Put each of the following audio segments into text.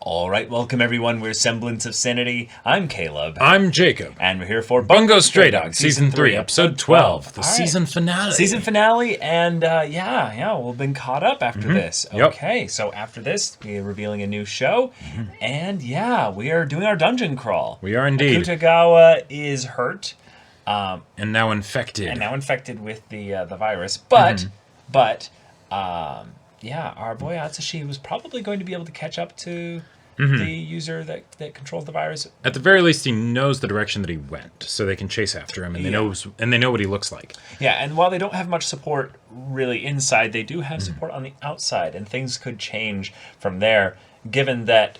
All right, welcome everyone. We're Semblance of Sanity. I'm Caleb. I'm Jacob. And we're here for Bungou Stray Dogs, Season 3, Episode 12, the season finale. Season finale, and we've been caught up after this. Okay, so after this, we're revealing a new show, and we are doing our dungeon crawl. We are indeed. Akutagawa is hurt. And now infected. With the virus, but our boy Atsushi was probably going to be able to catch up to the user that controls the virus. At the very least, he knows the direction that he went, so they can chase after him, and they know what he looks like. Yeah, and while they don't have much support really inside, they do have support on the outside, and things could change from there, given that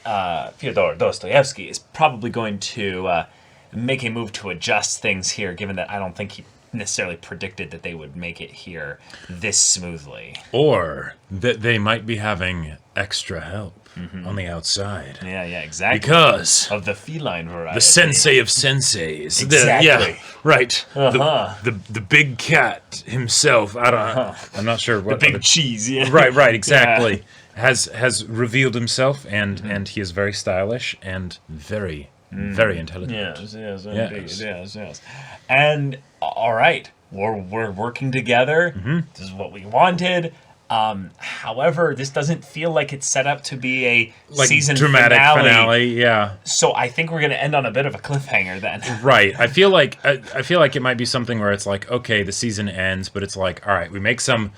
Fyodor Dostoevsky is probably going to make a move to adjust things here, given that I don't think he necessarily predicted that they would make it here this smoothly. Or that they might be having extra help on the outside. Yeah, exactly. Because of the feline variety. The sensei of senseis. Exactly. Right. The big cat himself. I'm not sure what. The big cheese, yeah. Right, exactly. Yeah. Has revealed himself, and he is very stylish and very intelligent. Yes. And all right, we're working together. This is what we wanted. However, this doesn't feel like it's set up to be a season dramatic finale. Yeah. So I think we're going to end on a bit of a cliffhanger then. Right. I feel like it might be something where it's like, okay, the season ends, but it's like, all right, we make some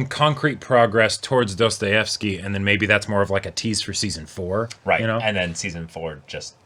concrete progress towards Dostoevsky, and then maybe that's more of like a tease for season 4. Right. You know? And then season 4 just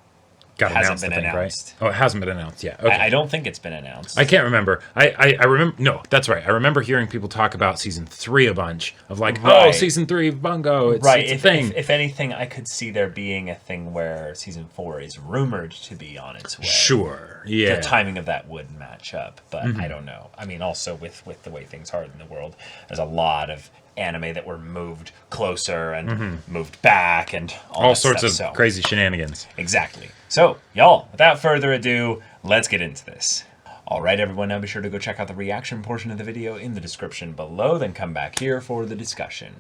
hasn't been announced. Right? Oh, it hasn't been announced yet. Okay. I don't think it's been announced. I can't remember. I remember. No, that's right. I remember hearing people talk about season 3 a bunch of like, oh, season 3 of Bungo. It's a thing. If anything, I could see there being a thing where season 4 is rumored to be on its way. Sure. Yeah. The timing of that would match up, but I don't know. I mean, also with the way things are in the world, there's a lot of anime that were moved closer and moved back and all sorts stuff, of crazy shenanigans. Exactly. So, y'all, without further ado, let's get into this. All right, everyone, now be sure to go check out the reaction portion of the video in the description below, then come back here for the discussion.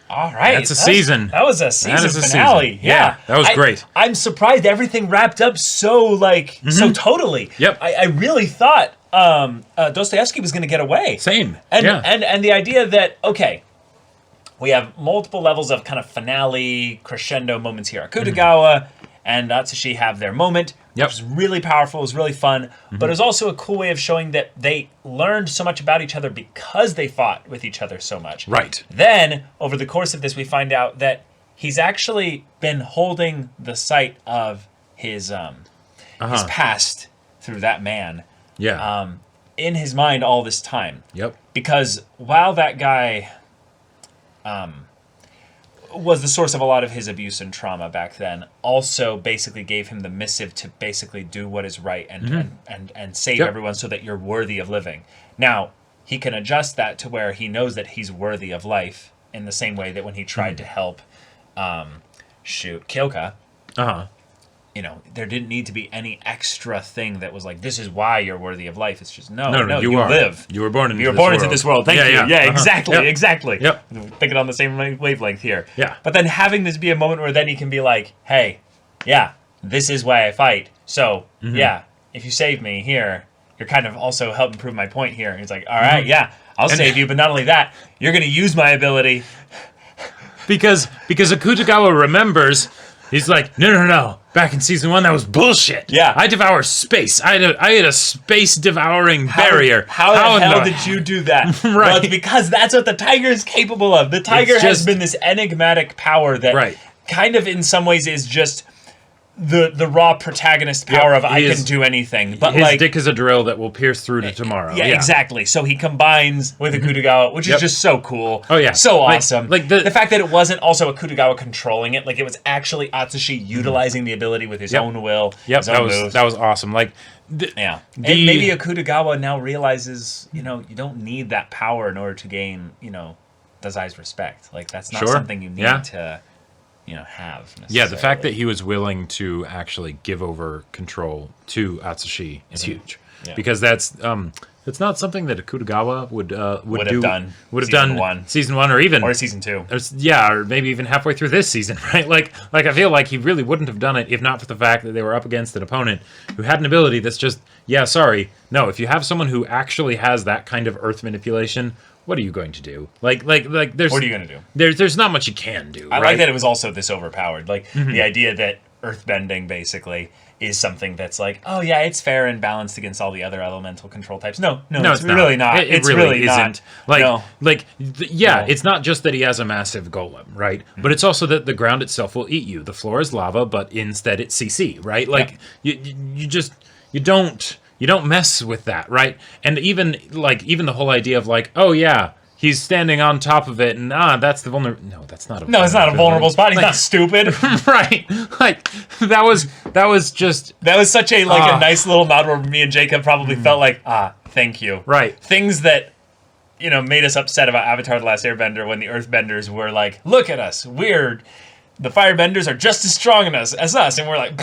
All right. That's a season. That was a season finale. Season. Yeah, that was great. I'm surprised everything wrapped up so, so totally. Yep. I really thought Dostoevsky was going to get away. Same. And the idea that, okay, we have multiple levels of kind of finale, crescendo moments here. Akutagawa and Atsushi have their moment, which was really powerful, it was really fun, but it was also a cool way of showing that they learned so much about each other because they fought with each other so much. Right. Then, over the course of this, we find out that he's actually been holding the sight of his past through that man in his mind all this time. Yep. Because while that guy was the source of a lot of his abuse and trauma back then, also basically gave him the missive to basically do what is right and save everyone so that you're worthy of living. Now, he can adjust that to where he knows that he's worthy of life in the same way that when he tried to help Kyoka, there didn't need to be any extra thing that was like, this is why you're worthy of life. It's just, no, you live. You were born into this world. Thank you. Yeah, exactly. Yep. Thinking on the same wavelength here. Yeah. But then having this be a moment where then he can be like, hey, this is why I fight. So, if you save me here, you're kind of also helping prove my point here. And he's like, all right, I'll save you. But not only that, you're going to use my ability. Because Akutagawa remembers... He's like, no. Back in season 1, that was bullshit. Yeah. I devour space. I had a space-devouring barrier. How the hell did you do that? Right. Well, it's because that's what the tiger is capable of. The tiger has been this enigmatic power that kind of, in some ways, is just the raw protagonist power of I can do anything. But his dick is a drill that will pierce through to tomorrow. Yeah, exactly. So he combines with Akutagawa, which is just so cool. Oh, yeah. So awesome. The fact that it wasn't also Akutagawa controlling it, like it was actually Atsushi utilizing the ability with his own will. Yep, that was awesome. And maybe Akutagawa now realizes, you don't need that power in order to gain, Dazai's respect. Like, that's not something you need to... have. Yeah, the fact that he was willing to actually give over control to Atsushi is huge. Yeah. Because that's It's not something that Akutagawa would have done season 1 or even or season 2. Or maybe even halfway through this season, right? Like I feel like he really wouldn't have done it if not for the fact that they were up against an opponent who had an ability that's just, sorry. No, if you have someone who actually has that kind of earth manipulation, what are you going to do? Like there's What are you going to do? There's not much you can do. I right? like that it was also this overpowered. Like the idea that earthbending basically is something that's like, oh yeah, it's fair and balanced against all the other elemental control types. No, it's really not. It really isn't. Not. It's not just that he has a massive golem, right? But it's also that the ground itself will eat you. The floor is lava, but instead it's CC, right? Like you don't mess with that, right? And even the whole idea of like, oh yeah, he's standing on top of it, and that's the vulnerable. No, that's not a. No, it's not a vulnerable spot. He's not stupid, right? Like that was such a a nice little nod where me and Jacob probably felt like thank you. Right. Things that made us upset about Avatar: The Last Airbender when the Earthbenders were like, look at us, weird. The Firebenders are just as strong as us, and we're like,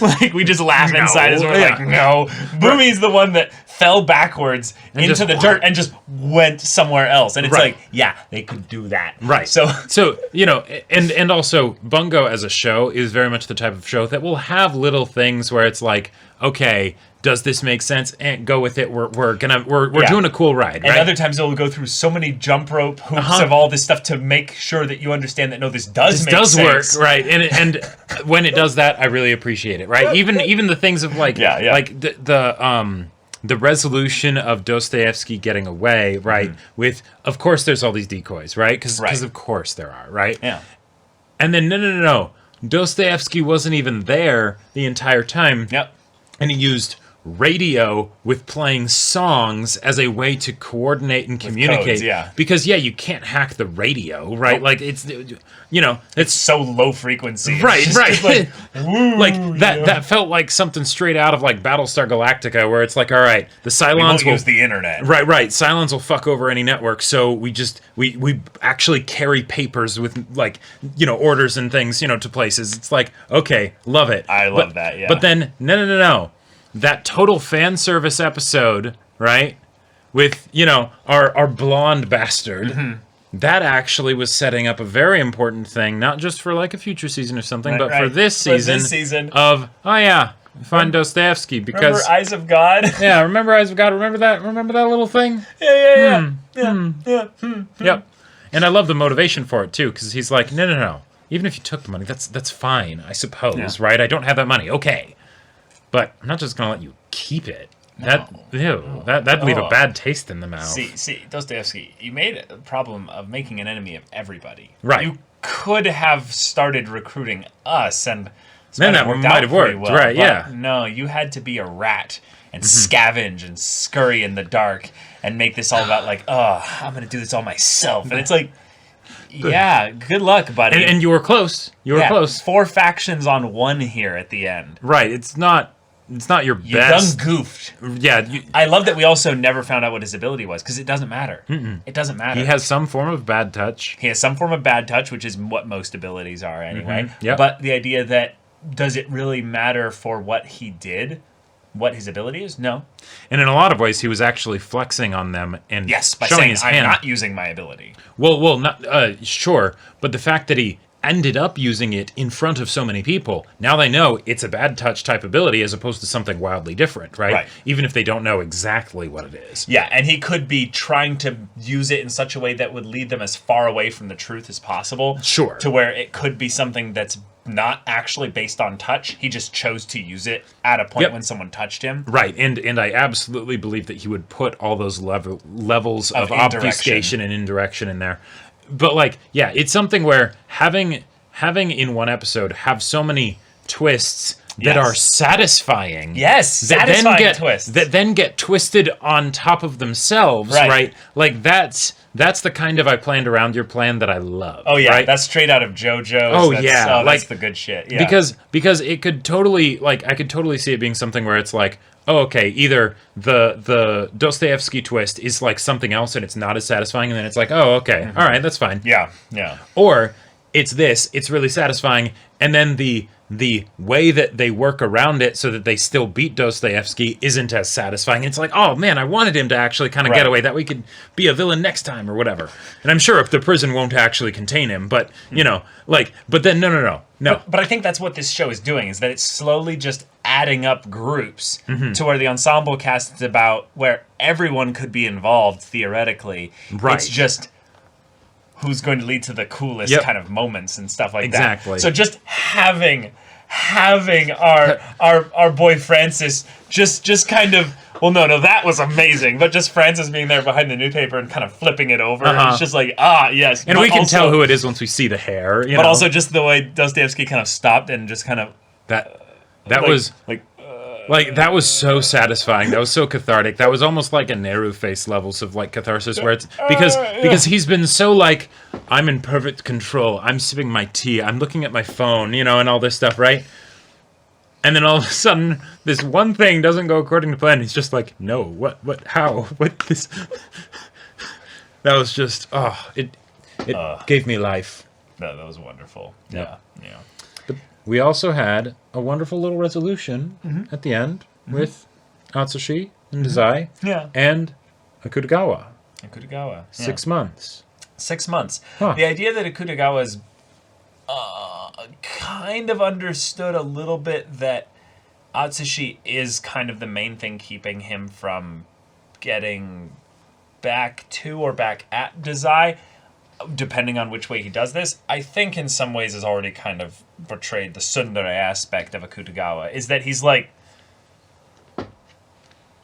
like we just laugh inside as we're like, no. Boomy's the one that fell backwards into the dirt and just went somewhere else, and it's like, yeah, they could do that, right? So and also Bungo as a show is very much the type of show that will have little things where it's like, okay, does this make sense? And go with it. We're doing a cool ride, right? And other times it'll go through so many jump rope hoops of all this stuff to make sure that you understand that this does work, right? And when it does that, I really appreciate it, right? Even the things of like the resolution of Dostoevsky getting away, right? With of course there's all these decoys, right? Because of course there are, right? Yeah. And then no, Dostoevsky wasn't even there the entire time. Yep. And he used radio with playing songs as a way to coordinate and communicate. Codes, because you can't hack the radio, right? Nope. Like it's so low frequency. Right. Like, that felt like something straight out of like Battlestar Galactica, where it's like, all right, the Cylons will use the internet. Right. Cylons will fuck over any network, so we actually carry papers with like orders and things to places. It's like, okay, love it. I love that. Yeah. But then no. That total fan service episode, right? With, our blonde bastard. That actually was setting up a very important thing, not just for like a future season or something, but for this season of, find Dostoevsky because remember Eyes of God? Yeah, remember Eyes of God? Remember that little thing? Yeah. Yep. And I love the motivation for it too, because he's like, no. Even if you took the money, that's fine, I suppose, right? I don't have that money. Okay. But I'm not just going to let you keep it. That'd leave a bad taste in the mouth. See, Dostoevsky, you made a problem of making an enemy of everybody. Right. You could have started recruiting us, and then that might have worked, well, right? Yeah. No, you had to be a rat and scavenge and scurry in the dark and make this all about like, I'm going to do this all myself. And it's like, yeah, good luck, buddy. And you were close. You were close. 4 factions on one here at the end. Right. It's not your best. You done goofed. Yeah. I love that we also never found out what his ability was, because it doesn't matter. It doesn't matter. He has some form of bad touch. He has some form of bad touch, which is what most abilities are anyway. Yep. But the idea that, does it really matter for what he did? What his ability is? No. And in a lot of ways, he was actually flexing on them and by showing saying, his I'm hand. not using my ability. Well, not sure, but the fact that he ended up using it in front of so many people, now they know it's a bad touch type ability as opposed to something wildly different, right? Even if they don't know exactly what it is. Yeah, and he could be trying to use it in such a way that would lead them as far away from the truth as possible. Sure. To where it could be something that's not actually based on touch. He just chose to use it at a point when someone touched him. Right, and I absolutely believe that he would put all those levels of obfuscation and indirection in there. But like, yeah, it's something where having in one episode have so many twists that are satisfying. Yes, satisfying twists. That then get twisted on top of themselves, right? Like that's the kind of I planned around your plan that I love. Oh yeah, right? That's straight out of JoJo's. Oh yeah, that's the good shit. Yeah. Because it could totally, like, I could totally see it being something where it's like, oh, okay, either the Dostoevsky twist is like something else and it's not as satisfying, and then it's like, oh, okay, all right, that's fine. Yeah. Or it's really satisfying. And then the way that they work around it so that they still beat Dostoevsky isn't as satisfying. It's like, oh man, I wanted him to actually kind of get away, that we could be a villain next time or whatever. And I'm sure if the prison won't actually contain him, but but then no. But I think that's what this show is doing, is that it's slowly just adding up groups to where the ensemble cast is about where everyone could be involved theoretically. Right. It's just who's going to lead to the coolest kind of moments and stuff like that. Exactly. So just having our boy Francis just kind of, well, no, that was amazing. But just Francis being there behind the newspaper and kind of flipping it over. It's just like, yes. And we can tell who it is once we see the hair. But also just the way Dostoevsky kind of stopped and just kind of... That was that was so satisfying. That was so cathartic. That was almost like a Nehru face levels of like catharsis, where it's because he's been so like, I'm in perfect control. I'm sipping my tea. I'm looking at my phone, and all this stuff, right? And then all of a sudden, this one thing doesn't go according to plan. He's just like, no, what, how, what this? That was just, it gave me life. That was wonderful. Yeah. Yeah. We also had a wonderful little resolution at the end with Atsushi and Dazai and Akutagawa. 6 months. 6 months. Huh. The idea that Akutagawa is kind of understood a little bit that Atsushi is kind of the main thing keeping him from getting back to or back at Dazai, depending on which way he does this, I think in some ways has already kind of portrayed the tsundere aspect of Akutagawa, is that he's like,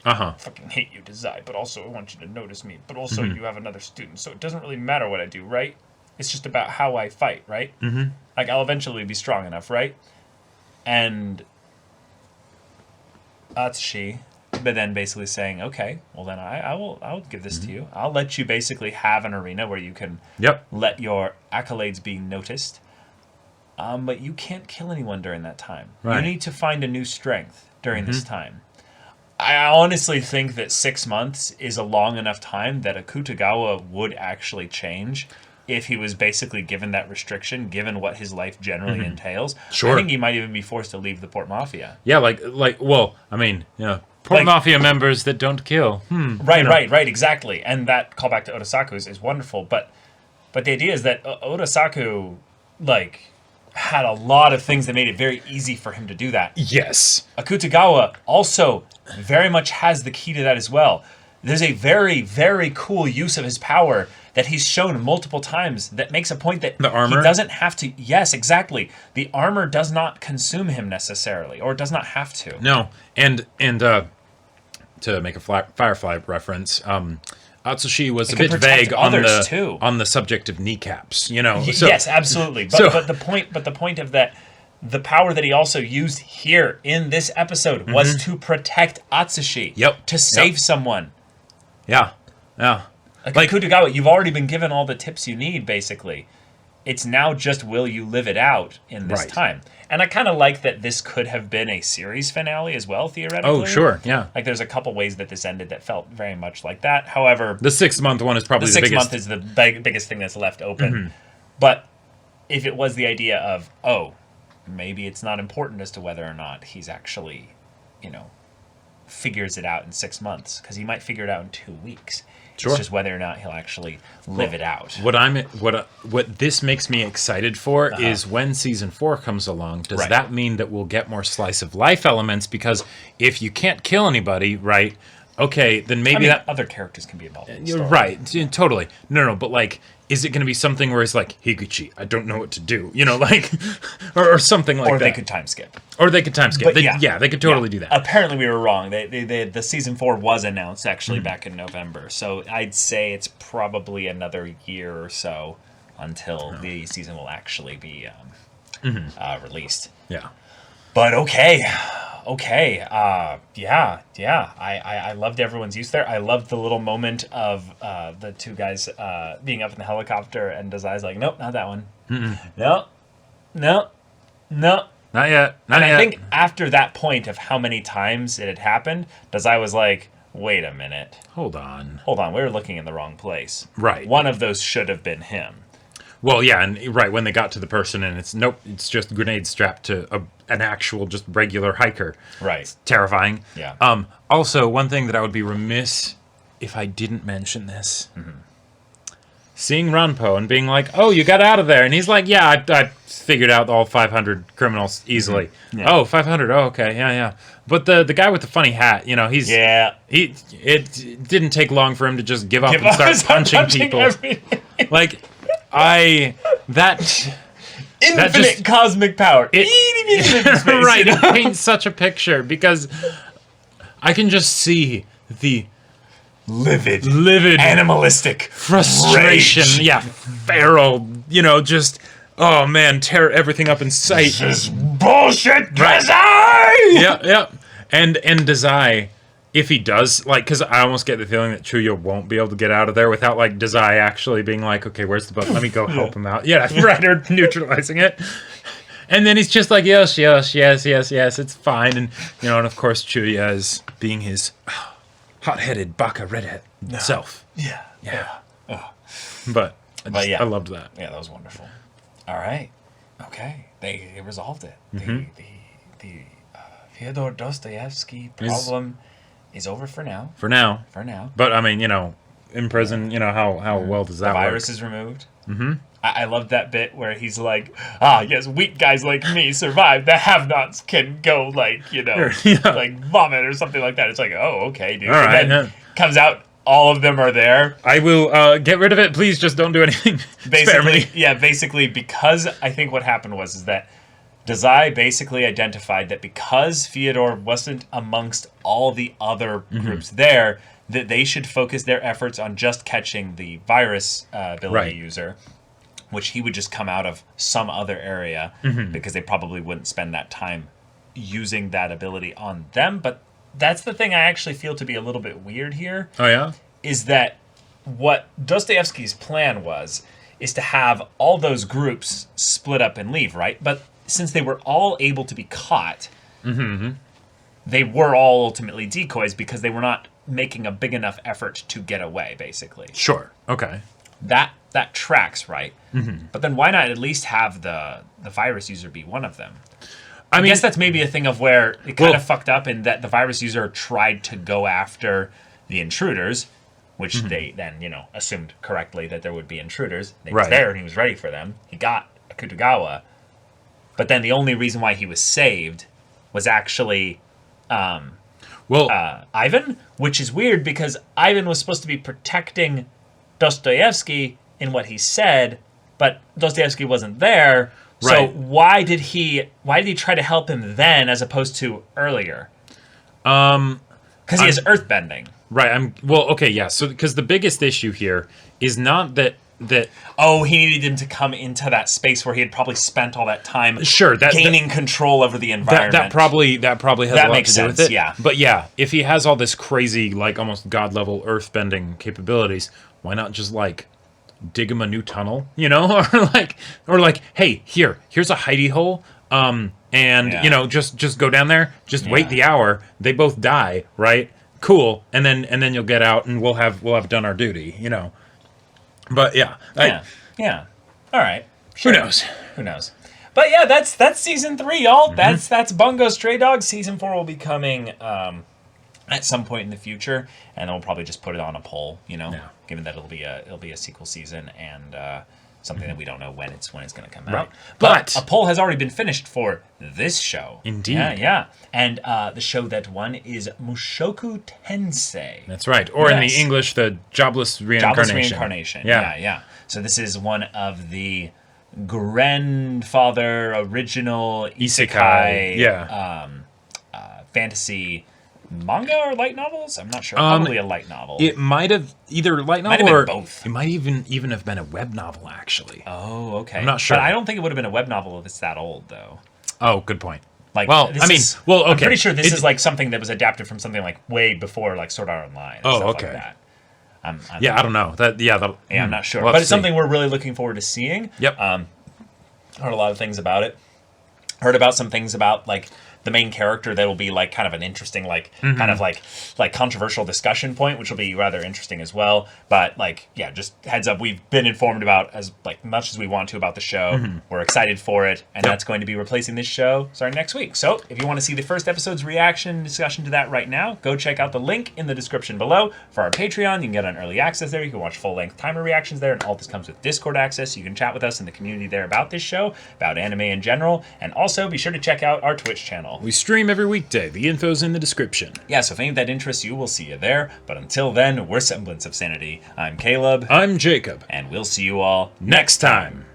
fucking hate you, Dazai, but also I want you to notice me, but also you have another student, so it doesn't really matter what I do, right? It's just about how I fight, right? Like, I'll eventually be strong enough, right? And Atsushi, but then basically saying, okay, well then I'll give this to you. I'll let you basically have an arena where you can let your accolades be noticed. But you can't kill anyone during that time. Right. You need to find a new strength during this time. I honestly think that 6 months is a long enough time that Akutagawa would actually change if he was basically given that restriction, given what his life generally entails. Sure. I think he might even be forced to leave the Port Mafia. Yeah, Port Mafia members that don't kill. Right, exactly. And that callback to Otasaku's is wonderful. But the idea is that Otasaku, had a lot of things that made it very easy for him to do that. Yes. Akutagawa also very much has the key to that as well. There's a very, very cool use of his power that he's shown multiple times that makes a point that the armor? He doesn't have to... Yes, exactly. The armor does not consume him necessarily, or does not have to. No, and to make a Firefly reference, Atsushi was a bit vague on the subject of kneecaps, So, yes, absolutely. But the point of that, the power that he also used here in this episode was to protect Atsushi. To save someone. Yeah. Like Akutagawa, you've already been given all the tips you need, basically. It's now just will you live it out in this time. And I kind of like that this could have been a series finale as well, theoretically. Oh, sure, yeah. Like, there's a couple ways that this ended that felt very much like that. However... The 6 month one is probably the biggest. The 6 month is the biggest thing that's left open. But if it was the idea of, maybe it's not important as to whether or not he's actually, figures it out in 6 months. Because he might figure it out in 2 weeks. Sure. It's just whether or not he'll actually live it out. What this makes me excited for is when season 4 comes along. Does that mean that we'll get more slice of life elements? Because if you can't kill anybody, right? Okay, then maybe other characters can be involved in the story. Right, totally. No, but is it going to be something where it's like, Higuchi, I don't know what to do, or something like that. Or they could time skip. They could totally do that. Apparently we were wrong. The season 4 was announced actually back in November, so I'd say it's probably another year or so until the season will actually be released. Yeah. But okay. I loved everyone's use there. I loved the little moment of the two guys being up in the helicopter, and Dazai's like, nope, not that one. No. Not yet. I think after that point of how many times it had happened, Dazai was like, wait a minute. Hold on. We were looking in the wrong place. Right. One of those should have been him. Well, yeah, and right when they got to the person, and it's just grenades strapped to an actual just regular hiker. Right. It's terrifying. Yeah. Also, one thing that I would be remiss if I didn't mention this. Seeing Ranpo and being like, "Oh, you got out of there," and he's like, "Yeah, I figured out all 500 criminals easily." Yeah. Oh, 500. Oh, okay, yeah. But the guy with the funny hat, it didn't take long for him to just give up and start punching people. Like, infinite cosmic power. Infinite space, right, it paints such a picture because I can just see the livid, animalistic frustration. rage. Yeah, feral. Just oh man, tear everything up in sight. This is bullshit, Dazai. Right. Yep. And Dazai, if he does, because I almost get the feeling that Chuya won't be able to get out of there without Dazai actually being like, okay, where's the boat? Let me go help him out. Yeah, right, or neutralizing it. And then he's just like, yes, it's fine. And and of course Chuya is being his hot-headed baka redhead self. Yeah. But yeah, I loved that. Yeah, that was wonderful. All right. Okay. They resolved it. The Fyodor Dostoevsky problem is over for now. For now. But I mean, in prison, how well does that work? The virus is removed. Mm-hmm. I loved that bit where he's like, yes, weak guys like me survive. The have-nots can go like vomit or something like that. It's like, oh, okay, dude. All right, and then comes out, all of them are there. I will get rid of it. Please just don't do anything. Spare me. Basically, because I think what happened was that Dazai basically identified that because Fyodor wasn't amongst all the other groups there, that they should focus their efforts on just catching the virus ability user, which he would just come out of some other area because they probably wouldn't spend that time using that ability on them. But that's the thing I actually feel to be a little bit weird here. Oh, yeah? Is that what Dostoevsky's plan is to have all those groups split up and leave, right? But since they were all able to be caught, they were all ultimately decoys because they were not making a big enough effort to get away, basically. Sure. Okay. That tracks, right? But then why not at least have the virus user be one of them? I guess that's maybe a thing of where it kind of fucked up in that the virus user tried to go after the intruders, which they then, assumed correctly that there would be intruders. They was there and he was ready for them. He got Akutagawa. But then the only reason why he was saved was actually Ivan, which is weird because Ivan was supposed to be protecting Dostoevsky in what he said, but Dostoevsky wasn't there. So why did he try to help him then as opposed to earlier? Because he has earthbending. Right. So because the biggest issue here is not that he needed him to come into that space where he had probably spent all that time gaining control over the environment. That probably has a lot to do with it. Yeah. But yeah, if he has all this crazy, almost god level earthbending capabilities, why not just dig him a new tunnel, or hey, here's a hidey hole, just go down there, just wait the hour, they both die, right? Cool, and then you'll get out and we'll have done our duty, But yeah. All right. Sure. Who knows? But yeah, that's season 3, y'all. That's Bungou Stray Dogs. Season 4 will be coming at some point in the future, and then we'll probably just put it on a poll, given that it'll be a sequel season and something that we don't know when it's going to come out. But a poll has already been finished for this show. Indeed. Yeah. And the show that won is Mushoku Tensei. That's right. Or in the English, the Jobless Reincarnation. Yeah. So this is one of the grandfather original isekai fantasy manga or light novels? I'm not sure. Probably a light novel. It might have either light novel might have or been both. It might even have been a web novel, actually. Oh, okay. I'm not sure. But I don't think it would have been a web novel if it's that old, though. Oh, good point. I'm pretty sure this is something that was adapted from something way before Sword Art Online. And stuff like that. I don't know. I'm not sure. But it's something we're really looking forward to seeing. Yep. Heard a lot of things about it. Heard about some things about the main character that will be like kind of an interesting kind of like controversial discussion point, which will be rather interesting as well. But like, yeah, just heads up, we've been informed about as like much as we want to about the show. We're excited for it, and that's going to be replacing this show starting next week. So if you want to see the first episode's reaction discussion to that right now, go check out the link in the description below for our Patreon. You can get on early access there. You can watch full-length timer reactions there, and all this comes with Discord access. So you can chat with us in the community there about this show, about anime in general, and also be sure to check out our Twitch channel. We stream every weekday. The info's in the description. Yeah, so if any of that interests you, we'll see you there. But until then, we're Semblance of Sanity. I'm Caleb. I'm Jacob. And we'll see you all Next time.